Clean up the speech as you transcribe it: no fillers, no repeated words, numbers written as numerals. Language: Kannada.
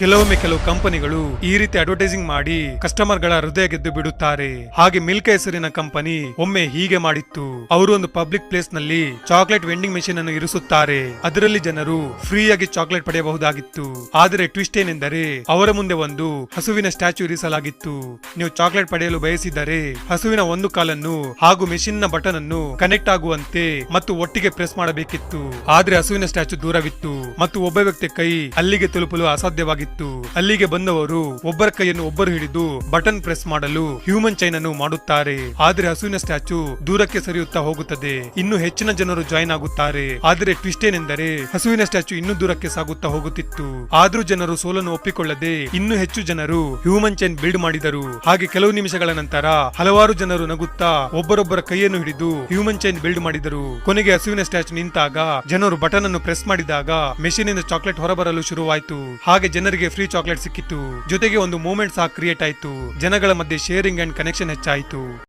ಕೆಲವು ಕಂಪನಿಗಳು ಈ ರೀತಿ ಅಡ್ವರ್ಟೈಸಿಂಗ್ ಮಾಡಿ ಕಸ್ಟಮರ್ ಗಳ ಹೃದಯ ಗೆದ್ದು ಬಿಡುತ್ತಾರೆ. ಹಾಗೆ ಮಿಲ್ಕ್ ಹೆಸರಿನ ಕಂಪನಿ ಒಮ್ಮೆ ಹೀಗೆ ಮಾಡಿತ್ತು. ಅವರು ಒಂದು ಪಬ್ಲಿಕ್ ಪ್ಲೇಸ್ ನಲ್ಲಿ ಚಾಕ್ಲೇಟ್ ವೆಂಡಿಂಗ್ ಮೆಷಿನ್ ಅನ್ನು ಇರಿಸುತ್ತಾರೆ. ಅದರಲ್ಲಿ ಜನರು ಫ್ರೀಯಾಗಿ ಚಾಕ್ಲೇಟ್ ಪಡೆಯಬಹುದಾಗಿತ್ತು. ಆದರೆ ಟ್ವಿಸ್ಟ್ ಏನೆಂದರೆ ಅವರ ಮುಂದೆ ಒಂದು ಹಸುವಿನ ಸ್ಟ್ಯಾಚ್ಯೂ ಇರಿಸಲಾಗಿತ್ತು. ನೀವು ಚಾಕ್ಲೇಟ್ ಪಡೆಯಲು ಬಯಸಿದರೆ ಹಸುವಿನ ಒಂದು ಕಾಲನ್ನು ಹಾಗೂ ಮೆಷಿನ್ ನ ಬಟನ್ ಅನ್ನು ಕನೆಕ್ಟ್ ಆಗುವಂತೆ ಮತ್ತು ಒಟ್ಟಿಗೆ ಪ್ರೆಸ್ ಮಾಡಬೇಕಿತ್ತು. ಆದ್ರೆ ಹಸುವಿನ ಸ್ಟ್ಯಾಚ್ಯೂ ದೂರವಿತ್ತು ಮತ್ತು ಒಬ್ಬ ವ್ಯಕ್ತಿ ಕೈ ಅಲ್ಲಿಗೆ ತಲುಪಲು ಅಸಾಧ್ಯವಾಗಿತ್ತು. ಅಲ್ಲಿಗೆ ಬಂದವರು ಒಬ್ಬರ ಕೈಯನ್ನು ಒಬ್ಬರು ಹಿಡಿದು ಬಟನ್ ಪ್ರೆಸ್ ಮಾಡಲು ಹ್ಯೂಮನ್ ಚೈನ್ ಅನ್ನು ಮಾಡುತ್ತಾರೆ. ಆದ್ರೆ ಹಸುವಿನ ಸ್ಟ್ಯಾಚ್ಯೂ ದೂರಕ್ಕೆ ಸರಿಯುತ್ತಾ ಹೋಗುತ್ತದೆ. ಇನ್ನು ಹೆಚ್ಚಿನ ಜನರು ಜಾಯಿನ್ ಆಗುತ್ತಾರೆ. ಆದರೆ ಟ್ವಿಸ್ಟ್ ಏನೆಂದರೆ ಹಸುವಿನ ಸ್ಟ್ಯಾಚ್ಯೂ ಇನ್ನೂ ದೂರಕ್ಕೆ ಸಾಗುತ್ತಾ ಹೋಗುತ್ತಿತ್ತು. ಆದ್ರೂ ಜನರು ಸೋಲನ್ನು ಒಪ್ಪಿಕೊಳ್ಳದೆ ಇನ್ನೂ ಹೆಚ್ಚು ಜನರು ಹ್ಯೂಮನ್ ಚೈನ್ ಬಿಲ್ಡ್ ಮಾಡಿದರು. ಹಾಗೆ ಕೆಲವು ನಿಮಿಷಗಳ ನಂತರ ಹಲವಾರು ಜನರು ನಗುತ್ತಾ ಒಬ್ಬರೊಬ್ಬರ ಕೈಯನ್ನು ಹಿಡಿದು ಹ್ಯೂಮನ್ ಚೈನ್ ಬಿಲ್ಡ್ ಮಾಡಿದರು. ಕೊನೆಗೆ ಹಸುವಿನ ಸ್ಟ್ಯಾಚ್ಯೂ ನಿಂತಾಗ ಜನರು ಬಟನ್ ಅನ್ನು ಪ್ರೆಸ್ ಮಾಡಿದಾಗ ಮೆಷಿನ್ ಇಂದ ಚಾಕ್ಲೇಟ್ ಹೊರಬರಲು ಶುರುವಾಯಿತು. ಹಾಗೆ ಜನರಿಗೆ ಫ್ರೀ ಚಾಕ್ಲೇಟ್ ಸಿಕ್ಕಿತು. ಜೊತೆಗೆ ಒಂದು ಮೂವ್ಮೆಂಟ್ ಸಹ ಕ್ರಿಯೇಟ್ ಆಯಿತು. ಜನಗಳ ಮಧ್ಯೆ ಶೇರಿಂಗ್ ಅಂಡ್ ಕನೆಕ್ಷನ್ ಹೆಚ್ಚಾಯಿತು.